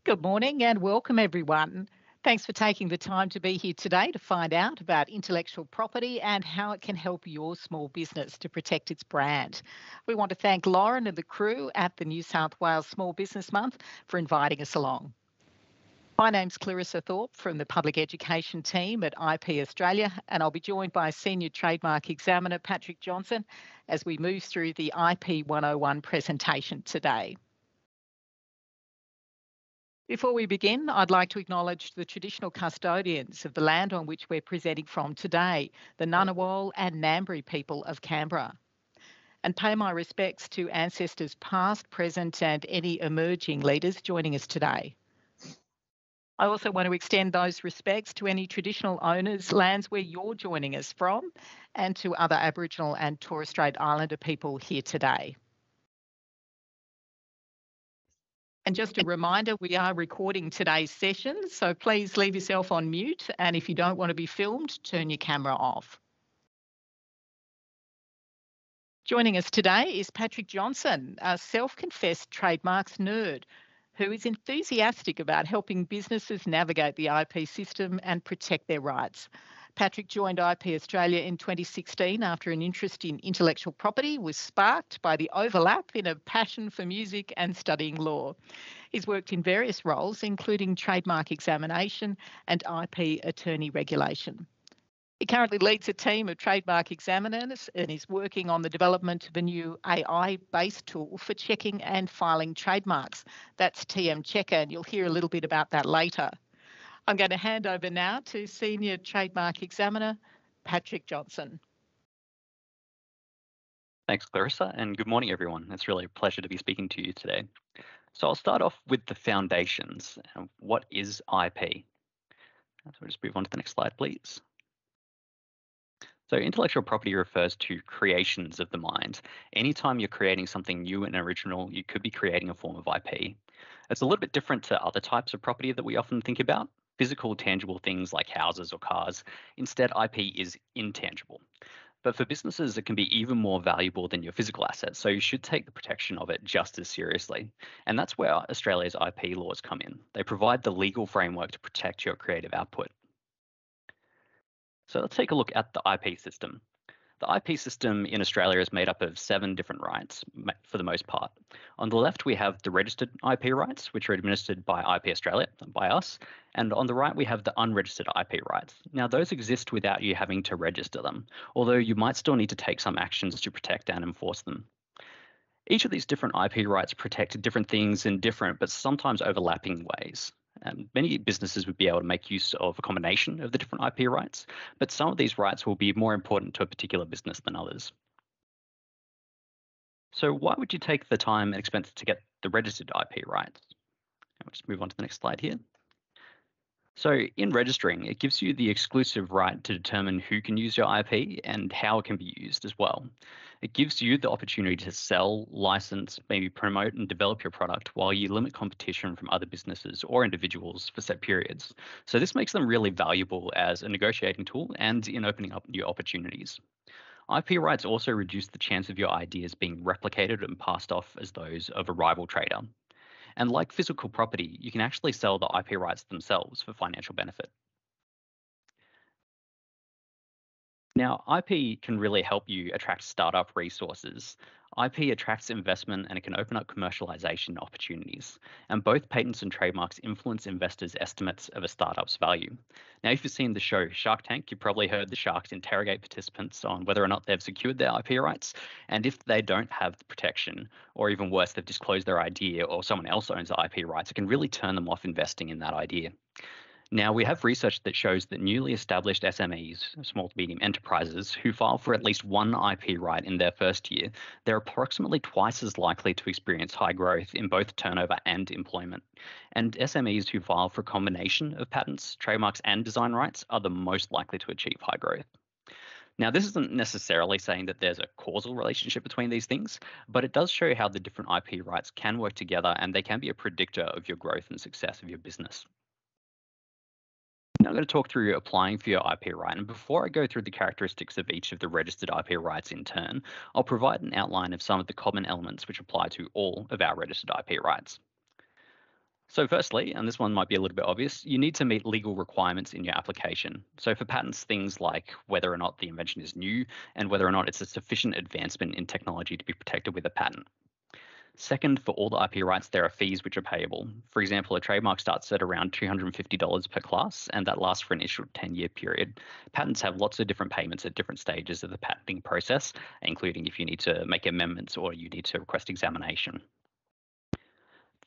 Good morning and welcome, everyone. Thanks for taking the time to be here today to find out about intellectual property and how it can help your small business to protect its brand. We want to thank Lauren and the crew at the New South Wales Small Business Month for inviting us along. My name's Clarissa Thorpe from the Public Education team at IP Australia, and I'll be joined by Senior Trademark Examiner Patrick Johnson as we move through the IP 101 presentation today. Before we begin, I'd like to acknowledge the traditional custodians of the land on which we're presenting from today, the Ngunnawal and Ngambri people of Canberra, and pay my respects to ancestors past, present and any emerging leaders joining us today. I also want to extend those respects to any traditional owners' lands where you're joining us from and to other Aboriginal and Torres Strait Islander people here today. And just a reminder, we are recording today's session, so please leave yourself on mute, and if you don't want to be filmed, turn your camera off. Joining us today is Patrick Johnson, a self-confessed trademarks nerd who is enthusiastic about helping businesses navigate the IP system and protect their rights. Patrick joined IP Australia in 2016 after an interest in intellectual property was sparked by the overlap in a passion for music and studying law. He's worked in various roles, including trademark examination and IP attorney regulation. He currently leads a team of trademark examiners and is working on the development of a new AI-based tool for checking and filing trademarks. That's TM Checker, and you'll hear a little bit about that later. I'm going to hand over now to Senior Trademark Examiner, Patrick Johnson. Thanks, Clarissa, and good morning, everyone. It's really a pleasure to be speaking to you today. So I'll start off with the foundations. What is IP? So we'll just move on to the next slide, please. So intellectual property refers to creations of the mind. Anytime you're creating something new and original, you could be creating a form of IP. It's a little bit different to other types of property that we often think about. Physical, tangible things like houses or cars. Instead, IP is intangible. But for businesses, it can be even more valuable than your physical assets, so you should take the protection of it just as seriously. And that's where Australia's IP laws come in. They provide the legal framework to protect your creative output. So let's take a look at the IP system. The IP system in Australia is made up of 7 different rights for the most part. On the left, we have the registered IP rights, which are administered by IP Australia, by us. And on the right, we have the unregistered IP rights. Now, those exist without you having to register them, although you might still need to take some actions to protect and enforce them. Each of these different IP rights protect different things in different but sometimes overlapping ways. Many businesses would be able to make use of a combination of the different IP rights, but some of these rights will be more important to a particular business than others. So why would you take the time and expense to get the registered IP rights? I'll just move on to the next slide here. So in registering, it gives you the exclusive right to determine who can use your IP and how it can be used as well. It gives you the opportunity to sell, license, maybe promote and develop your product while you limit competition from other businesses or individuals for set periods. So this makes them really valuable as a negotiating tool and in opening up new opportunities. IP rights also reduce the chance of your ideas being replicated and passed off as those of a rival trader. And like physical property, you can actually sell the IP rights themselves for financial benefit. Now, IP can really help you attract startup resources. IP attracts investment and it can open up commercialization opportunities. And both patents and trademarks influence investors' estimates of a startup's value. Now, if you've seen the show Shark Tank, you've probably heard the sharks interrogate participants on whether or not they've secured their IP rights. And if they don't have the protection, or even worse, they've disclosed their idea or someone else owns the IP rights, it can really turn them off investing in that idea. Now, we have research that shows that newly established SMEs, small to medium enterprises, who file for at least one IP right in their first year, they're approximately twice as likely to experience high growth in both turnover and employment. And SMEs who file for a combination of patents, trademarks, and design rights are the most likely to achieve high growth. Now, this isn't necessarily saying that there's a causal relationship between these things, but it does show how the different IP rights can work together and they can be a predictor of your growth and success of your business. Now I'm going to talk through applying for your IP right, and before I go through the characteristics of each of the registered IP rights in turn, I'll provide an outline of some of the common elements which apply to all of our registered IP rights. So firstly, and this one might be a little bit obvious, you need to meet legal requirements in your application. So for patents, things like whether or not the invention is new and whether or not it's a sufficient advancement in technology to be protected with a patent. Second, for all the IP rights, there are fees which are payable. For example, a trademark starts at around $250 per class, and that lasts for an initial 10-year period. Patents have lots of different payments at different stages of the patenting process, including if you need to make amendments or you need to request examination.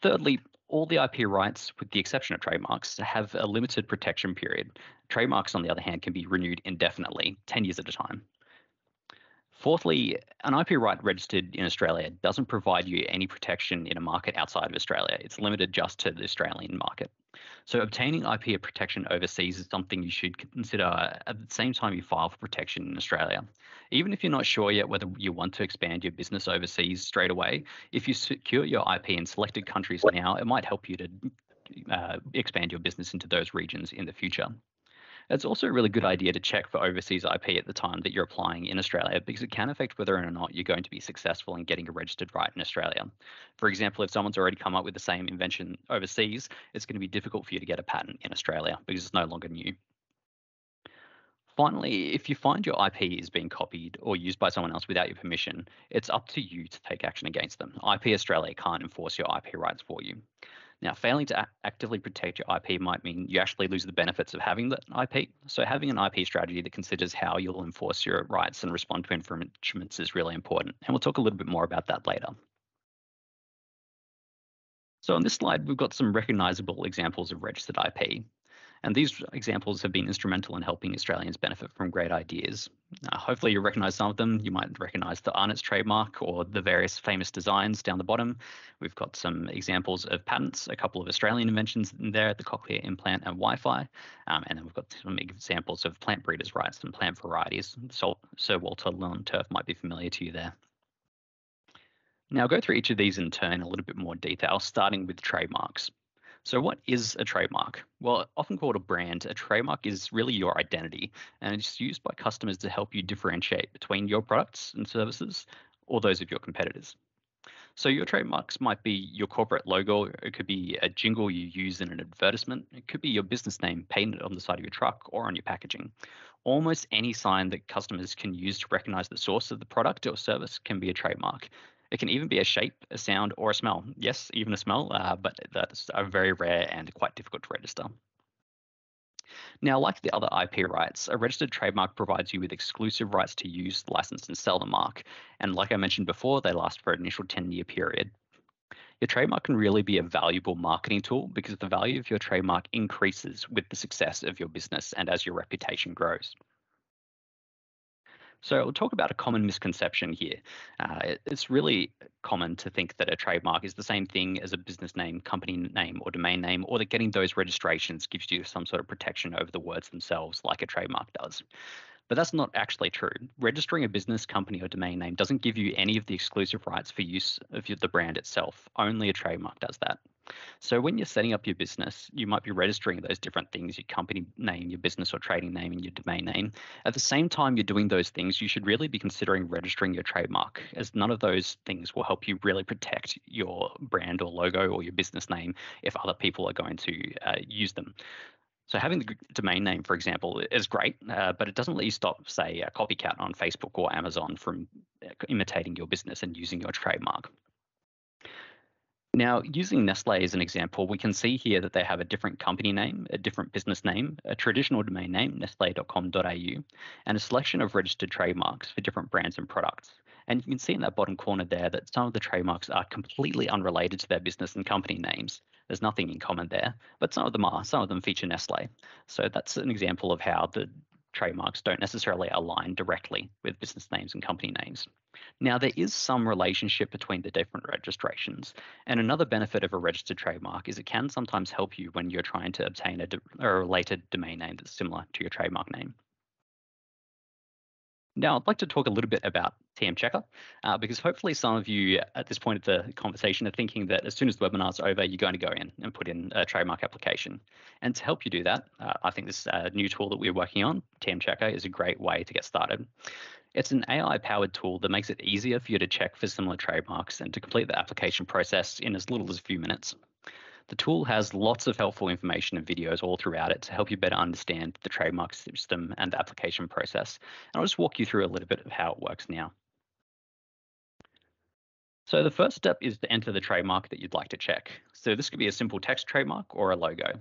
Thirdly, all the IP rights, with the exception of trademarks, have a limited protection period. Trademarks, on the other hand, can be renewed indefinitely, 10 years at a time. Fourthly, an IP right registered in Australia doesn't provide you any protection in a market outside of Australia. It's limited just to the Australian market. So obtaining IP protection overseas is something you should consider at the same time you file for protection in Australia. Even if you're not sure yet whether you want to expand your business overseas straight away, if you secure your IP in selected countries now, it might help you to expand your business into those regions in the future. It's also a really good idea to check for overseas IP at the time that you're applying in Australia because it can affect whether or not you're going to be successful in getting a registered right in Australia. For example, if someone's already come up with the same invention overseas, it's going to be difficult for you to get a patent in Australia because it's no longer new. Finally, if you find your IP is being copied or used by someone else without your permission, it's up to you to take action against them. IP Australia can't enforce your IP rights for you. Now, failing to actively protect your IP might mean you actually lose the benefits of having that IP. So having an IP strategy that considers how you'll enforce your rights and respond to infringements is really important. And we'll talk a little bit more about that later. So on this slide, we've got some recognizable examples of registered IP. And these examples have been instrumental in helping Australians benefit from great ideas. Hopefully you recognize some of them. You might recognize the Arnott's trademark or the various famous designs down the bottom. We've got some examples of patents, a couple of Australian inventions in there, the cochlear implant and Wi-Fi. And then we've got some examples of plant breeders' rights and plant varieties. Sir Walter Lone Turf might be familiar to you there. Now I'll go through each of these in turn in a little bit more detail, starting with trademarks. So what is a trademark? Well, often called a brand, a trademark is really your identity, and it's used by customers to help you differentiate between your products and services or those of your competitors. So your trademarks might be your corporate logo, it could be a jingle you use in an advertisement, it could be your business name painted on the side of your truck or on your packaging. Almost any sign that customers can use to recognize the source of the product or service can be a trademark. It can even be a shape, a sound, or a smell. Yes, even a smell, but that's very rare and quite difficult to register. Now, like the other IP rights, a registered trademark provides you with exclusive rights to use, license, and sell the mark. And like I mentioned before, they last for an initial 10-year period. Your trademark can really be a valuable marketing tool because the value of your trademark increases with the success of your business and as your reputation grows. So we'll talk about a common misconception here. It's really common to think that a trademark is the same thing as a business name, company name, or domain name, or that getting those registrations gives you some sort of protection over the words themselves like a trademark does. But that's not actually true. Registering a business, company, or domain name doesn't give you any of the exclusive rights for use of the brand itself. Only a trademark does that. So when you're setting up your business, you might be registering those different things, your company name, your business or trading name, and your domain name. At the same time you're doing those things, you should really be considering registering your trademark, as none of those things will help you really protect your brand or logo or your business name if other people are going to use them. So having the domain name, for example, is great, but it doesn't let you stop, say, a copycat on Facebook or Amazon from imitating your business and using your trademark. Now, using Nestle as an example, we can see here that they have a different company name, a different business name, a traditional domain name, nestle.com.au, and a selection of registered trademarks for different brands and products. And you can see in that bottom corner there that some of the trademarks are completely unrelated to their business and company names. There's nothing in common there, but some of them are. Some of them feature Nestle. So that's an example of how the trademarks don't necessarily align directly with business names and company names. Now, there is some relationship between the different registrations, and another benefit of a registered trademark is it can sometimes help you when you're trying to obtain a related domain name that's similar to your trademark name. Now, I'd like to talk a little bit about TM Checker, because hopefully some of you at this point of the conversation are thinking that as soon as the webinar's over, you're going to go in and put in a trademark application. And to help you do that, I think this new tool that we're working on, TM Checker, is a great way to get started. It's an AI-powered tool that makes it easier for you to check for similar trademarks and to complete the application process in as little as a few minutes. The tool has lots of helpful information and videos all throughout it to help you better understand the trademark system and the application process. And I'll just walk you through a little bit of how it works now. So the first step is to enter the trademark that you'd like to check. So this could be a simple text trademark or a logo.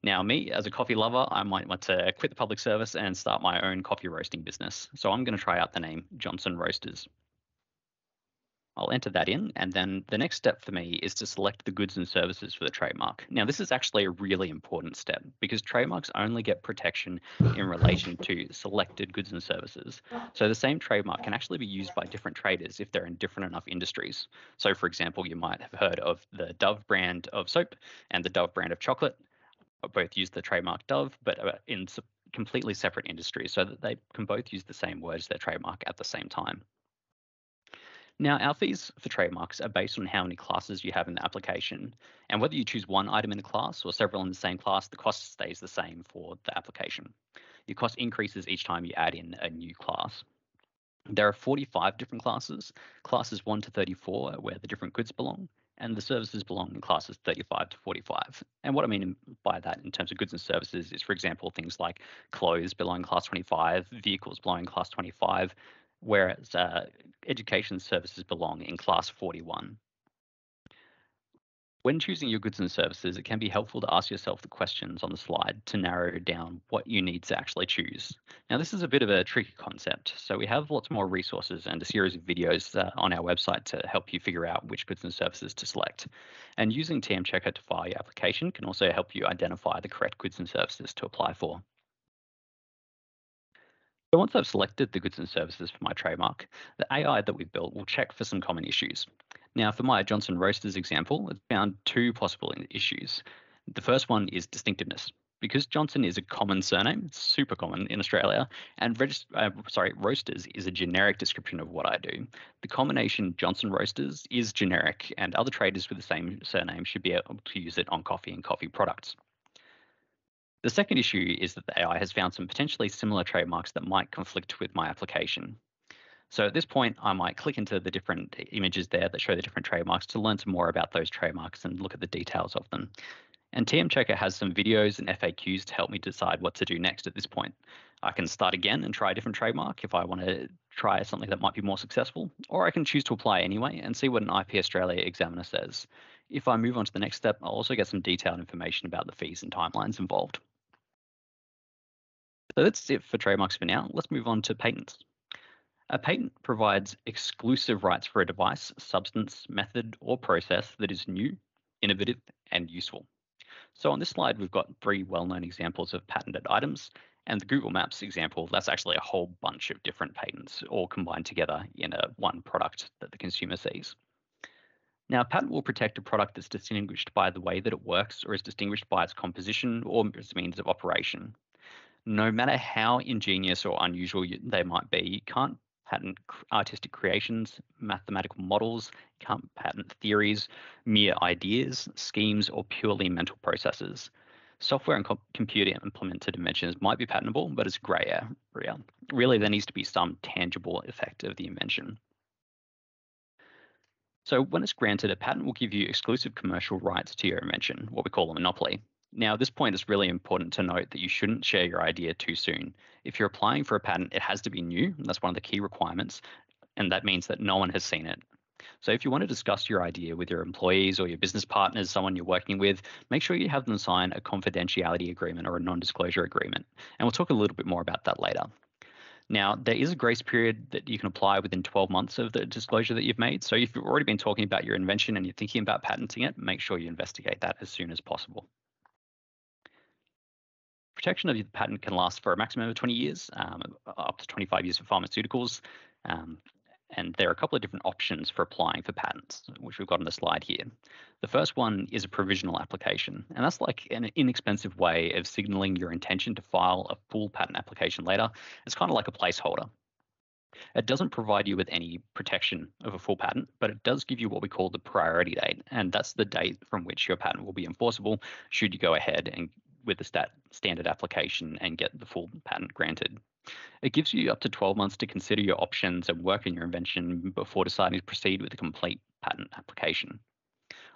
Now, me as a coffee lover, I might want to quit the public service and start my own coffee roasting business. So I'm going to try out the name Johnson Roasters. I'll enter that in, and then the next step for me is to select the goods and services for the trademark. Now, this is actually a really important step because trademarks only get protection in relation to selected goods and services. So the same trademark can actually be used by different traders if they're in different enough industries. So, for example, you might have heard of the Dove brand of soap and the Dove brand of chocolate. Both use the trademark Dove, but in completely separate industries so that they can both use the same word as their trademark at the same time. Now, our fees for trademarks are based on how many classes you have in the application. And whether you choose one item in a class or several in the same class, the cost stays the same for the application. Your cost increases each time you add in a new class. There are 45 different classes, classes 1 to 34 are where the different goods belong, and the services belong in classes 35 to 45. And what I mean by that in terms of goods and services is, for example, things like clothes belong in class 25, vehicles belong in class 25, whereas education services belong in class 41. When choosing your goods and services, it can be helpful to ask yourself the questions on the slide to narrow down what you need to actually choose. Now, this is a bit of a tricky concept, so we have lots more resources and a series of videos on our website to help you figure out which goods and services to select. And using TM Checker to file your application can also help you identify the correct goods and services to apply for. So once I've selected the goods and services for my trademark, the AI that we've built will check for some common issues. Now, for my Johnson Roasters example, it found two possible issues. The first one is distinctiveness. Because Johnson is a common surname, it's super common in Australia, and Roasters is a generic description of what I do. The combination Johnson Roasters is generic, and other traders with the same surname should be able to use it on coffee and coffee products. The second issue is that the AI has found some potentially similar trademarks that might conflict with my application. So at this point, I might click into the different images there that show the different trademarks to learn some more about those trademarks and look at the details of them. And TM Checker has some videos and FAQs to help me decide what to do next at this point. I can start again and try a different trademark if I want to try something that might be more successful, or I can choose to apply anyway and see what an IP Australia examiner says. If I move on to the next step, I'll also get some detailed information about the fees and timelines involved. So that's it for trademarks for now. Let's move on to patents. A patent provides exclusive rights for a device, substance, method, or process that is new, innovative, and useful. So on this slide, we've got three well-known examples of patented items, and the Google Maps example, that's actually a whole bunch of different patents all combined together in one product that the consumer sees. Now, a patent will protect a product that's distinguished by the way that it works or is distinguished by its composition or its means of operation. No matter how ingenious or unusual they might be, you can't patent artistic creations, mathematical models, can't patent theories, mere ideas, schemes, or purely mental processes. Software and computer implemented inventions might be patentable, but it's grey area. Really, there needs to be some tangible effect of the invention. So when it's granted, a patent will give you exclusive commercial rights to your invention, what we call a monopoly. Now, at this point, it's really important to note that you shouldn't share your idea too soon. If you're applying for a patent, it has to be new. That's one of the key requirements, and that means that no one has seen it. So if you want to discuss your idea with your employees or your business partners, someone you're working with, make sure you have them sign a confidentiality agreement or a non-disclosure agreement. And we'll talk a little bit more about that later. Now, there is a grace period that you can apply within 12 months of the disclosure that you've made. So if you've already been talking about your invention and you're thinking about patenting it, make sure you investigate that as soon as possible. Protection of the patent can last for a maximum of 20 years, up to 25 years for pharmaceuticals. And there are a couple of different options for applying for patents, which we've got on the slide here. The first one is a provisional application, and that's like an inexpensive way of signaling your intention to file a full patent application later. It's kind of like a placeholder. It doesn't provide you with any protection of a full patent, but it does give you what we call the priority date, and that's the date from which your patent will be enforceable should you go ahead and with the standard application and get the full patent granted. It gives you up to 12 months to consider your options and work on your invention before deciding to proceed with a complete patent application.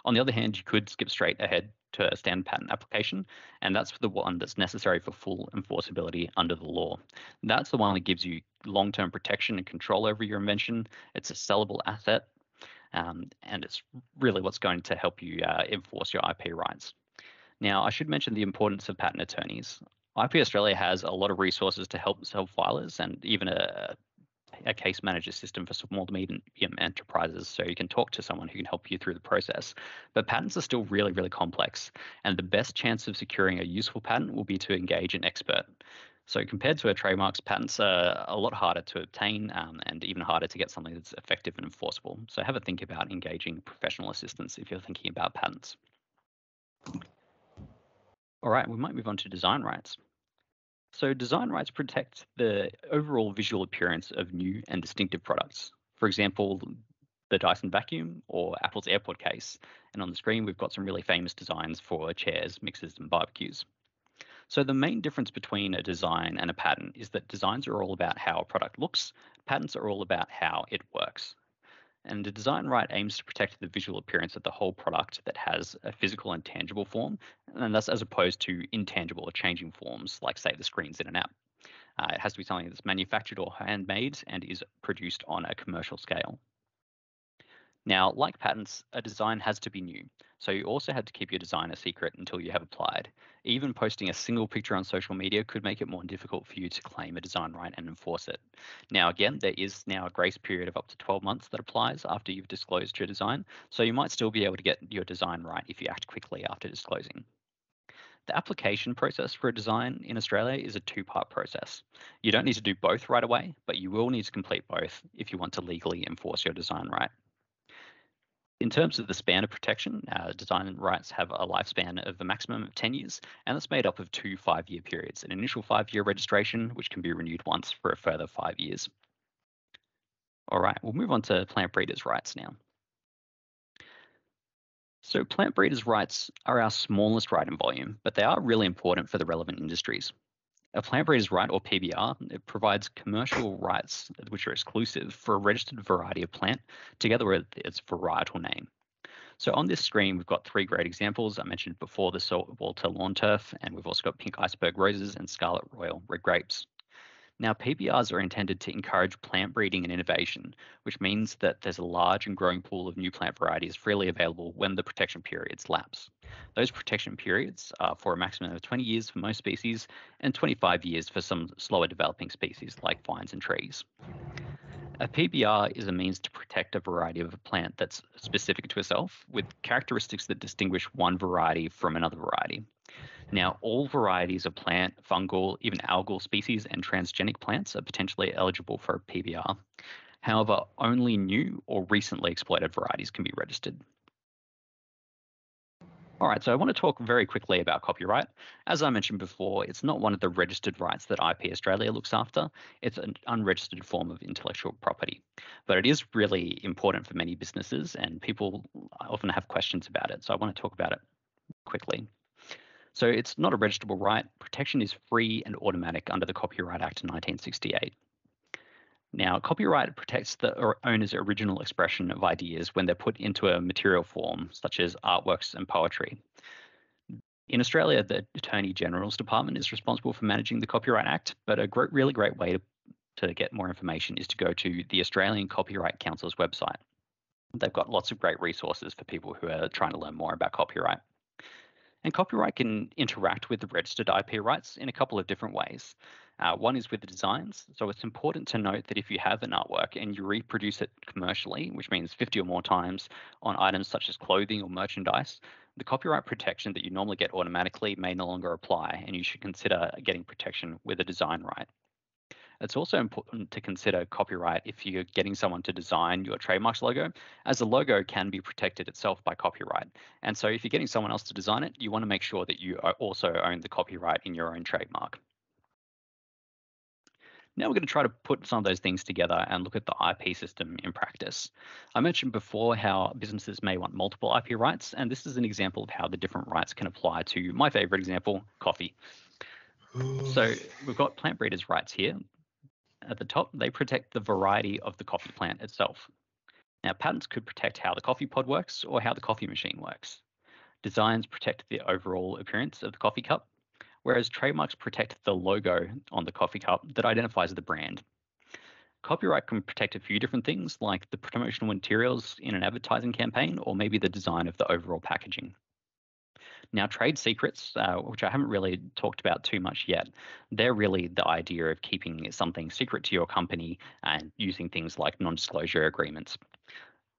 On the other hand, you could skip straight ahead to a standard patent application, and that's the one that's necessary for full enforceability under the law. That's the one that gives you long-term protection and control over your invention. It's a sellable asset, and it's really what's going to help you enforce your IP rights. Now, I should mention the importance of patent attorneys. IP Australia has a lot of resources to help self-filers and even a case manager system for small to medium enterprises, so you can talk to someone who can help you through the process. But patents are still really, really complex, and the best chance of securing a useful patent will be to engage an expert. So compared to a trademarks, patents are a lot harder to obtain and even harder to get something that's effective and enforceable. So have a think about engaging professional assistance if you're thinking about patents. All right, we might move on to design rights. So design rights protect the overall visual appearance of new and distinctive products. For example, the Dyson vacuum or Apple's AirPod case. And on the screen, we've got some really famous designs for chairs, mixers, and barbecues. So the main difference between a design and a patent is that designs are all about how a product looks, patents are all about how it works. And the design right aims to protect the visual appearance of the whole product that has a physical and tangible form, and that's as opposed to intangible or changing forms, like, say, the screens in an app. It has to be something that's manufactured or handmade and is produced on a commercial scale. Now, like patents, a design has to be new, so you also had to keep your design a secret until you have applied. Even posting a single picture on social media could make it more difficult for you to claim a design right and enforce it. Now, again, there is now a grace period of up to 12 months that applies after you've disclosed your design, so you might still be able to get your design right if you act quickly after disclosing. The application process for a design in Australia is a two-part process. You don't need to do both right away, but you will need to complete both if you want to legally enforce your design right. In terms of the span of protection, design rights have a lifespan of a maximum of 10 years, and that's made up of two 5-year periods, an initial 5-year registration, which can be renewed once for a further 5 years. All right, we'll move on to plant breeders' rights now. So plant breeders' rights are our smallest right in volume, but they are really important for the relevant industries. A plant breeder's right, or PBR, it provides commercial rights which are exclusive for a registered variety of plant, together with its varietal name. So on this screen, we've got 3 great examples. I mentioned before the saltwater lawn turf, and we've also got pink iceberg roses and scarlet royal red grapes. Now, PBRs are intended to encourage plant breeding and innovation, which means that there's a large and growing pool of new plant varieties freely available when the protection periods lapse. Those protection periods are for a maximum of 20 years for most species and 25 years for some slower developing species like vines and trees. A PBR is a means to protect a variety of a plant that's specific to itself with characteristics that distinguish one variety from another variety. Now, all varieties of plant, fungal, even algal species and transgenic plants are potentially eligible for a PBR. However, only new or recently exploited varieties can be registered. All right, so I want to talk very quickly about copyright. As I mentioned before, it's not one of the registered rights that IP Australia looks after. It's an unregistered form of intellectual property. But it is really important for many businesses, and people often have questions about it. So I want to talk about it quickly. So it's not a registrable right. Protection is free and automatic under the Copyright Act of 1968. Now, copyright protects the owner's original expression of ideas when they're put into a material form, such as artworks and poetry. In Australia, the Attorney General's Department is responsible for managing the Copyright Act, but a really great way to get more information is to go to the Australian Copyright Council's website. They've got lots of great resources for people who are trying to learn more about copyright. And copyright can interact with the registered IP rights in a couple of different ways. One is with the designs. So it's important to note that if you have an artwork and you reproduce it commercially, which means 50 or more times on items such as clothing or merchandise, the copyright protection that you normally get automatically may no longer apply, and you should consider getting protection with a design right. It's also important to consider copyright if you're getting someone to design your trademarks logo, as the logo can be protected itself by copyright. And so if you're getting someone else to design it, you want to make sure that you also own the copyright in your own trademark. Now we're going to try to put some of those things together and look at the IP system in practice. I mentioned before how businesses may want multiple IP rights, and this is an example of how the different rights can apply to my favorite example, coffee. So we've got plant breeders' rights here. At the top, they protect the variety of the coffee plant itself. Now, patents could protect how the coffee pod works or how the coffee machine works. Designs protect the overall appearance of the coffee cup, whereas trademarks protect the logo on the coffee cup that identifies the brand. Copyright can protect a few different things, like the promotional materials in an advertising campaign, or maybe the design of the overall packaging. Now, trade secrets, which I haven't really talked about too much yet, they're really the idea of keeping something secret to your company and using things like non disclosure agreements.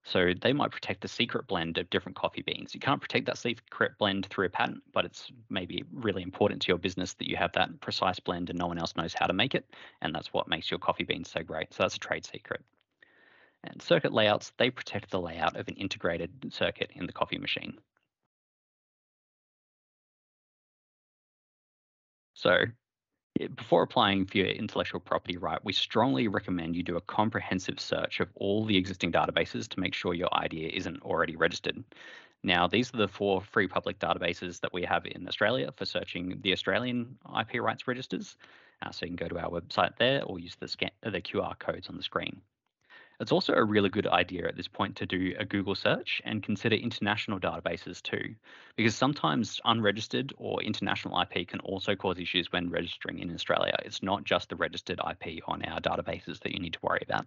So they might protect the secret blend of different coffee beans. You can't protect that secret blend through a patent, but it's maybe really important to your business that you have that precise blend and no one else knows how to make it. And that's what makes your coffee beans so great. So that's a trade secret. And circuit layouts, they protect the layout of an integrated circuit in the coffee machine. So before applying for your intellectual property right, we strongly recommend you do a comprehensive search of all the existing databases to make sure your idea isn't already registered. Now, these are the 4 free public databases that we have in Australia for searching the Australian IP rights registers. So you can go to our website there or use the QR codes on the screen. It's also a really good idea at this point to do a Google search and consider international databases too, because sometimes unregistered or international IP can also cause issues when registering in Australia. It's not just the registered IP on our databases that you need to worry about.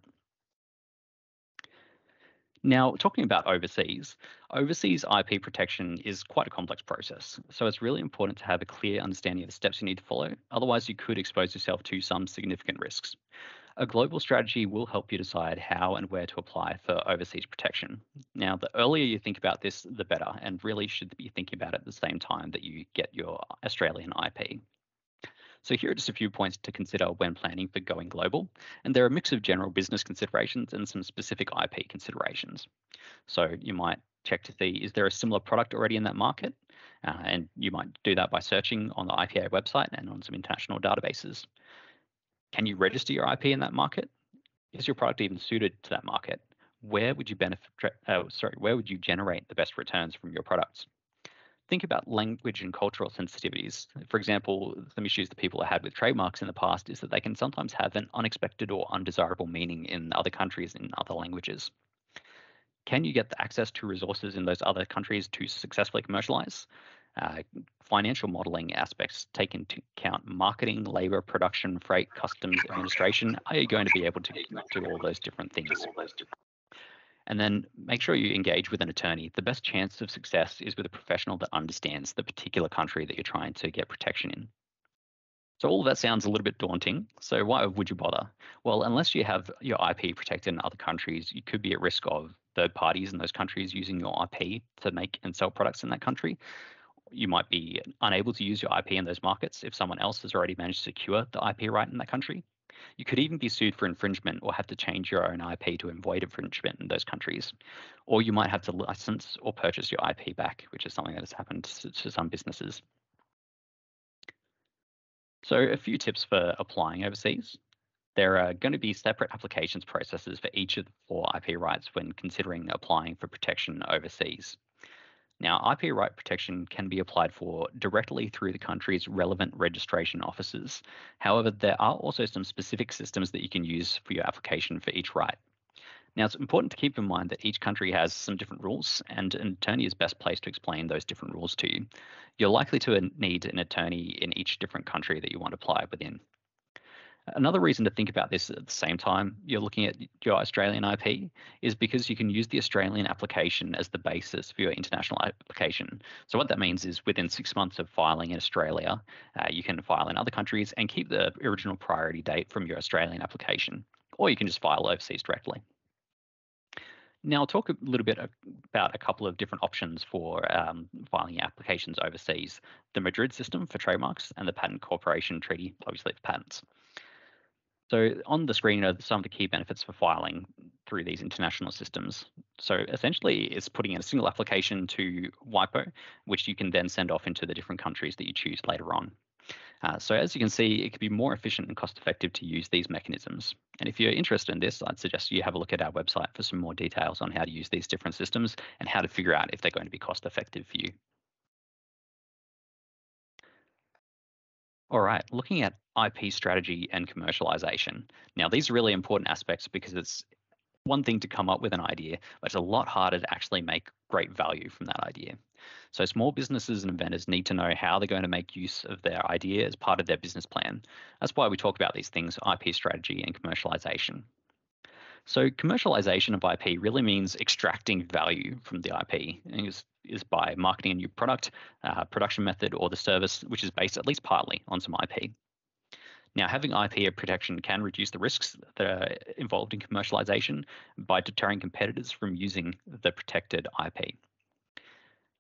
Now, talking about overseas IP protection is quite a complex process. So it's really important to have a clear understanding of the steps you need to follow. Otherwise, you could expose yourself to some significant risks. A global strategy will help you decide how and where to apply for overseas protection. Now, the earlier you think about this, the better, and really should be thinking about it at the same time that you get your Australian IP. So here are just a few points to consider when planning for going global, and they're a mix of general business considerations and some specific IP considerations. So you might check to see, is there a similar product already in that market? And you might do that by searching on the IPA website and on some international databases. Can you register your IP in that market? Is your product even suited to that market? Where would you where would you generate the best returns from your products? Think about language and cultural sensitivities. For example, some issues that people have had with trademarks in the past is that they can sometimes have an unexpected or undesirable meaning in other countries in other languages. Can you get the access to resources in those other countries to successfully commercialize? Financial modeling aspects take into account marketing, labor, production, freight, customs, administration. Are you going to be able to do all those different things? And then make sure you engage with an attorney. The best chance of success is with a professional that understands the particular country that you're trying to get protection in. So all of that sounds a little bit daunting. So why would you bother? Well, unless you have your IP protected in other countries, you could be at risk of third parties in those countries using your IP to make and sell products in that country. You might be unable to use your IP in those markets if someone else has already managed to secure the IP right in that country. You could even be sued for infringement or have to change your own IP to avoid infringement in those countries. Or you might have to license or purchase your IP back, which is something that has happened to some businesses. So a few tips for applying overseas. There are going to be separate applications processes for each of the 4 IP rights when considering applying for protection overseas. Now, IP right protection can be applied for directly through the country's relevant registration offices. However, there are also some specific systems that you can use for your application for each right. Now, it's important to keep in mind that each country has some different rules, and an attorney is best placed to explain those different rules to you. You're likely to need an attorney in each different country that you want to apply within. Another reason to think about this at the same time you're looking at your Australian IP is because you can use the Australian application as the basis for your international application. So what that means is within 6 months of filing in Australia, you can file in other countries and keep the original priority date from your Australian application, or you can just file overseas directly. Now, I'll talk a little bit about a couple of different options for filing applications overseas. The Madrid system for trademarks and the Patent Cooperation Treaty, obviously for patents. So on the screen are some of the key benefits for filing through these international systems. So essentially it's putting in a single application to WIPO, which you can then send off into the different countries that you choose later on. So as you can see, it can be more efficient and cost effective to use these mechanisms. And if you're interested in this, I'd suggest you have a look at our website for some more details on how to use these different systems and how to figure out if they're going to be cost effective for you. All right, looking at IP strategy and commercialization. Now, these are really important aspects because it's one thing to come up with an idea, but it's a lot harder to actually make great value from that idea. So small businesses and inventors need to know how they're going to make use of their idea as part of their business plan. That's why we talk about these things: IP strategy and commercialization. So commercialization of IP really means extracting value from the IP, and is by marketing a new product, production method, or the service which is based at least partly on some IP. Now, having IP protection can reduce the risks that are involved in commercialization by deterring competitors from using the protected IP.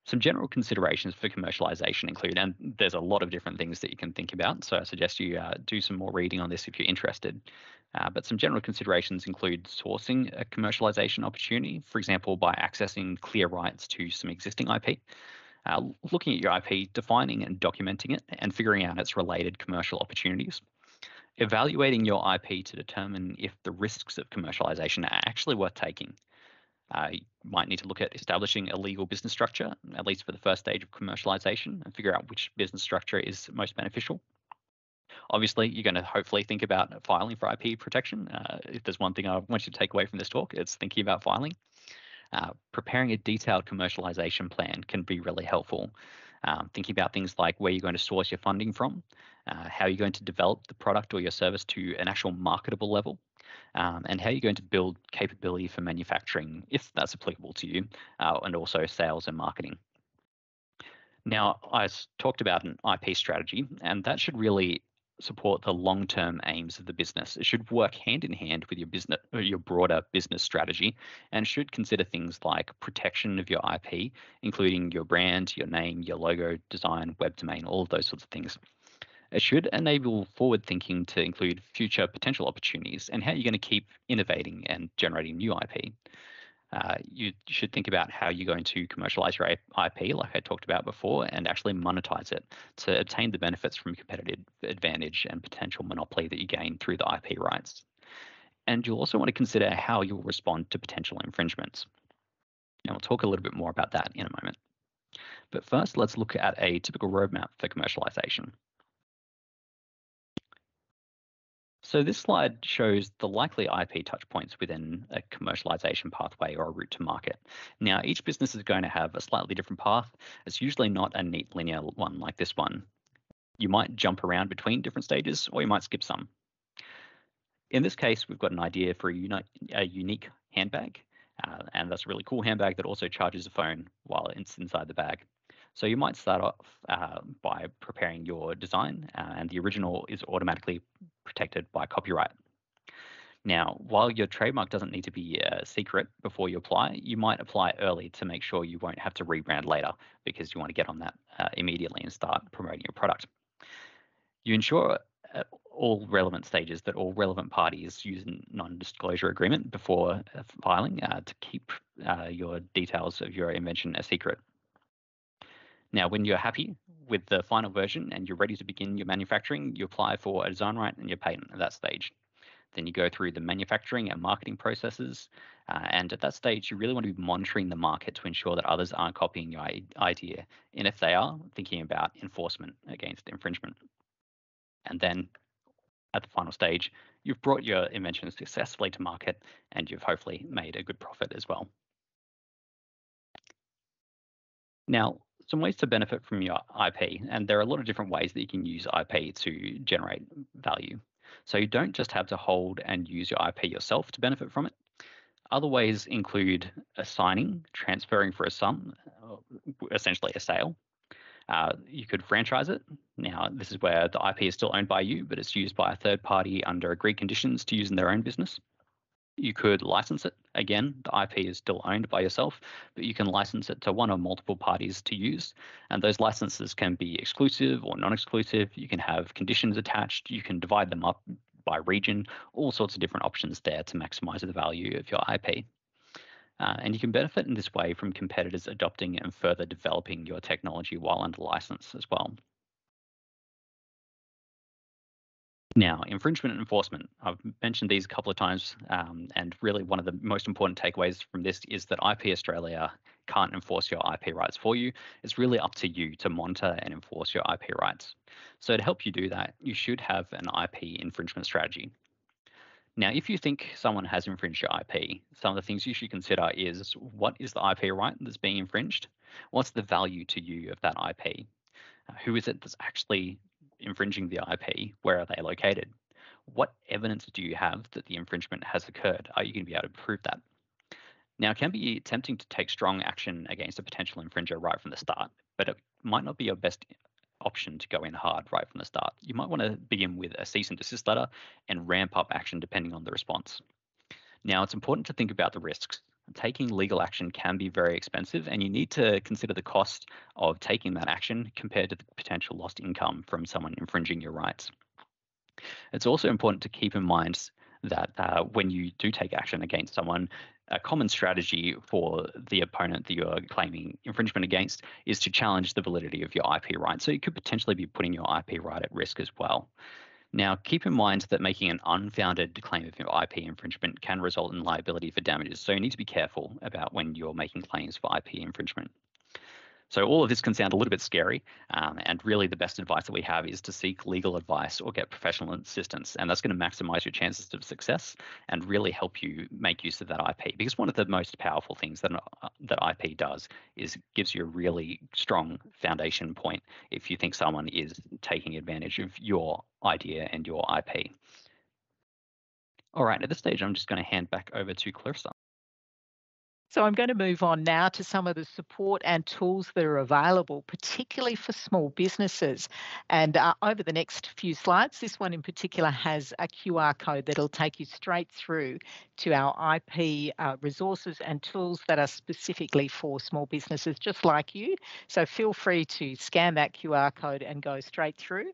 Some general considerations for commercialization include, and there's a lot of different things that you can think about, so I suggest you do some more reading on this if you're interested. But some general considerations include sourcing a commercialization opportunity, for example, by accessing clear rights to some existing IP, looking at your IP, defining and documenting it, and figuring out its related commercial opportunities. Evaluating your IP to determine if the risks of commercialization are actually worth taking. You might need to look at establishing a legal business structure, at least for the first stage of commercialization, and figure out which business structure is most beneficial. Obviously, you're going to hopefully think about filing for IP protection. If there's one thing I want you to take away from this talk, it's thinking about filing. Preparing a detailed commercialization plan can be really helpful. Thinking about things like where you're going to source your funding from, how you're going to develop the product or your service to an actual marketable level, and how you're going to build capability for manufacturing, if that's applicable to you, and also sales and marketing. Now, I talked about an IP strategy, and that should really support the long-term aims of the business. It should work hand in hand with your business, or your broader business strategy, and should consider things like protection of your IP, including your brand, your name, your logo, design, web domain, all of those sorts of things. It should enable forward thinking to include future potential opportunities and how you're going to keep innovating and generating new IP. You should think about how you're going to commercialize your IP, like I talked about before, and actually monetize it to obtain the benefits from competitive advantage and potential monopoly that you gain through the IP rights. And you'll also want to consider how you'll respond to potential infringements. And we'll talk a little bit more about that in a moment. But first, let's look at a typical roadmap for commercialization. So this slide shows the likely IP touchpoints within a commercialization pathway or a route to market. Now, each business is going to have a slightly different path. It's usually not a neat linear one like this one. You might jump around between different stages, or you might skip some. In this case, we've got an idea for a unique handbag, and that's a really cool handbag that also charges a phone while it's inside the bag. So you might start off by preparing your design, and the original is automatically protected by copyright. Now, while your trademark doesn't need to be a secret before you apply, you might apply early to make sure you won't have to rebrand later, because you want to get on that immediately and start promoting your product. You ensure at all relevant stages that all relevant parties use a non-disclosure agreement before filing to keep your details of your invention a secret. Now, when you're happy with the final version and you're ready to begin your manufacturing, you apply for a design right and your patent at that stage. Then you go through the manufacturing and marketing processes. And at that stage, you really want to be monitoring the market to ensure that others aren't copying your idea. And if they are, thinking about enforcement against infringement. And then at the final stage, you've brought your invention successfully to market, and you've hopefully made a good profit as well. Now, some ways to benefit from your IP, and there are a lot of different ways that you can use IP to generate value. So you don't just have to hold and use your IP yourself to benefit from it. Other ways include assigning, transferring for a sum, essentially a sale. You could franchise it. Now, this is where the IP is still owned by you, but it's used by a third party under agreed conditions to use in their own business. You could license it. Again, the IP is still owned by yourself, but you can license it to one or multiple parties to use. And those licenses can be exclusive or non-exclusive. You can have conditions attached. You can divide them up by region, all sorts of different options there to maximize the value of your IP. And you can benefit in this way from competitors adopting and further developing your technology while under license as well. Now, infringement enforcement. I've mentioned these a couple of times, and really one of the most important takeaways from this is that IP Australia can't enforce your IP rights for you. It's really up to you to monitor and enforce your IP rights. So to help you do that, you should have an IP infringement strategy. Now, if you think someone has infringed your IP, some of the things you should consider is what is the IP right that's being infringed? What's the value to you of that IP? Who is it that's actually infringing the IP? Where are they located? What evidence do you have that the infringement has occurred? Are you going to be able to prove that? Now, it can be tempting to take strong action against a potential infringer right from the start, but it might not be your best option to go in hard right from the start. You might want to begin with a cease and desist letter and ramp up action depending on the response. Now, it's important to think about the risks. Taking legal action can be very expensive, and you need to consider the cost of taking that action compared to the potential lost income from someone infringing your rights. It's also important to keep in mind that when you do take action against someone, a common strategy for the opponent that you're claiming infringement against is to challenge the validity of your IP right. So you could potentially be putting your IP right at risk as well. Now, keep in mind that making an unfounded claim of IP infringement can result in liability for damages. So you need to be careful about when you're making claims for IP infringement. So all of this can sound a little bit scary, and really the best advice that we have is to seek legal advice or get professional assistance, and that's going to maximize your chances of success and really help you make use of that IP. Because one of the most powerful things that IP does is gives you a really strong foundation point if you think someone is taking advantage of your idea and your IP. All right, at this stage, I'm just going to hand back over to Clarissa. So I'm going to move on now to some of the support and tools that are available, particularly for small businesses. And over the next few slides, this one in particular has a QR code that'll take you straight through to our IP resources and tools that are specifically for small businesses just like you. So feel free to scan that QR code and go straight through.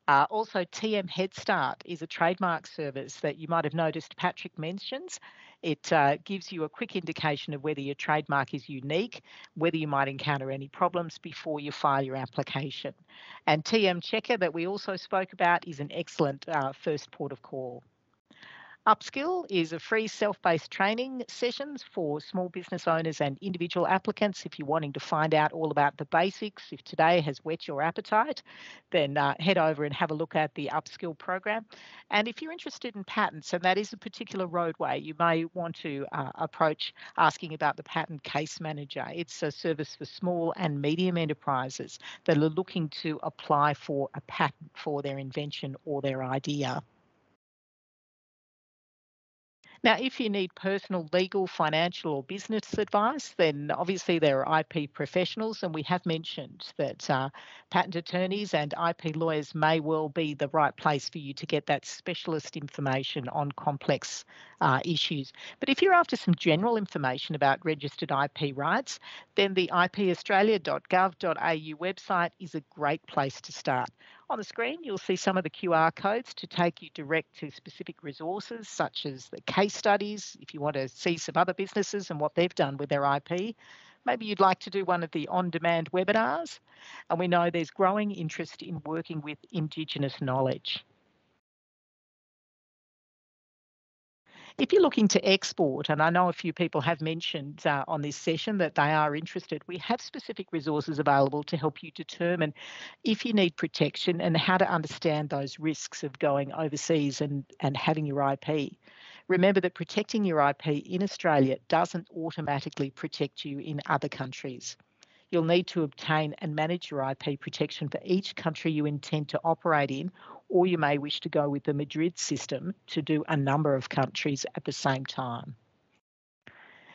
Also, TM Head Start is a trademark service that you might have noticed Patrick mentions. It gives you a quick indication of whether your trademark is unique, whether you might encounter any problems before you file your application. And TM Checker that we also spoke about is an excellent first port of call. Upskill is a free self-paced training sessions for small business owners and individual applicants. If you're wanting to find out all about the basics, if today has whet your appetite, then head over and have a look at the Upskill program. And if you're interested in patents, and that is a particular roadway, you may want to approach asking about the Patent Case Manager. It's a service for small and medium enterprises that are looking to apply for a patent for their invention or their idea. Now, if you need personal, legal, financial, or business advice, then obviously there are IP professionals, and we have mentioned that patent attorneys and IP lawyers may well be the right place for you to get that specialist information on complex issues. But if you're after some general information about registered IP rights, then the ipaustralia.gov.au website is a great place to start. On the screen, you'll see some of the QR codes to take you direct to specific resources, such as the case studies, if you want to see some other businesses and what they've done with their IP. Maybe you'd like to do one of the on-demand webinars. And we know there's growing interest in working with Indigenous knowledge. If you're looking to export, and I know a few people have mentioned on this session that they are interested, we have specific resources available to help you determine if you need protection and how to understand those risks of going overseas and having your IP. Remember that protecting your IP in Australia doesn't automatically protect you in other countries. You'll need to obtain and manage your IP protection for each country you intend to operate in, or you may wish to go with the Madrid system to do a number of countries at the same time.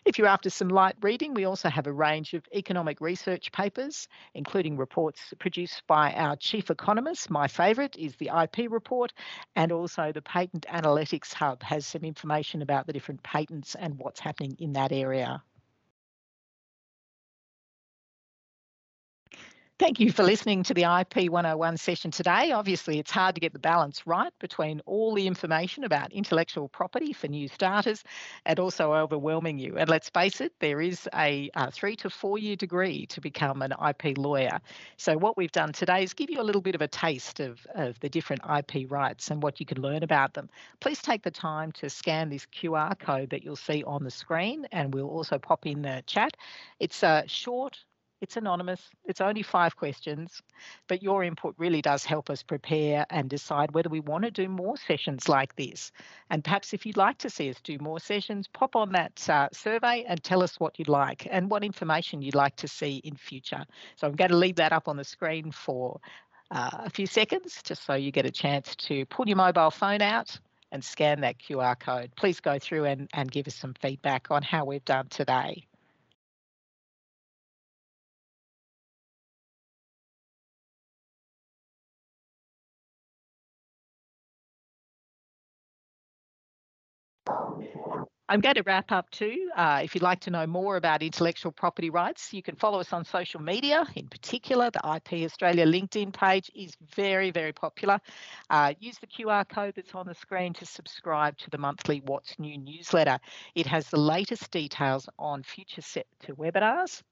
If you're after some light reading, we also have a range of economic research papers, including reports produced by our chief economist. My favourite is the IP report, and also the Patent Analytics Hub has some information about the different patents and what's happening in that area. Thank you for listening to the IP 101 session today. Obviously, it's hard to get the balance right between all the information about intellectual property for new starters and also overwhelming you. And let's face it, there is a 3 to 4 year degree to become an IP lawyer. So what we've done today is give you a little bit of a taste of the different IP rights and what you can learn about them. Please take the time to scan this QR code that you'll see on the screen, and we'll also pop in the chat. It's a short, It's anonymous. It's only 5 questions, but your input really does help us prepare and decide whether we want to do more sessions like this. And perhaps if you'd like to see us do more sessions, pop on that survey and tell us what you'd like and what information you'd like to see in future. So I'm going to leave that up on the screen for a few seconds, just so you get a chance to pull your mobile phone out and scan that QR code. Please go through and give us some feedback on how we've done today. I'm going to wrap up too. If you'd like to know more about intellectual property rights, you can follow us on social media. In particular, the IP Australia LinkedIn page is very, very popular. Use the QR code that's on the screen to subscribe to the monthly What's New newsletter. It has the latest details on future set to webinars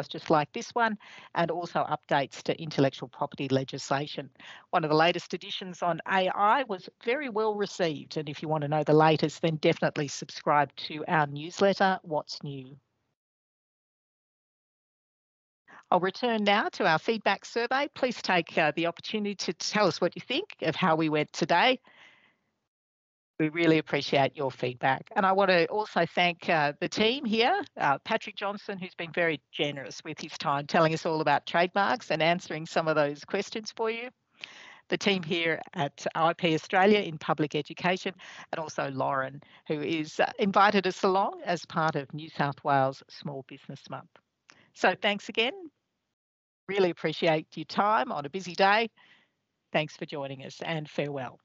just like this one, and also updates to intellectual property legislation. One of the latest editions on AI was very well received, and if you want to know the latest, then definitely subscribe to our newsletter, What's New. I'll return now to our feedback survey. Please take the opportunity to tell us what you think of how we went today. We really appreciate your feedback. And I want to also thank the team here, Patrick Johnson, who's been very generous with his time telling us all about trademarks and answering some of those questions for you. The team here at IP Australia in Public Education, and also Lauren, who is invited us along as part of New South Wales Small Business Month. So thanks again. Really appreciate your time on a busy day. Thanks for joining us, and farewell.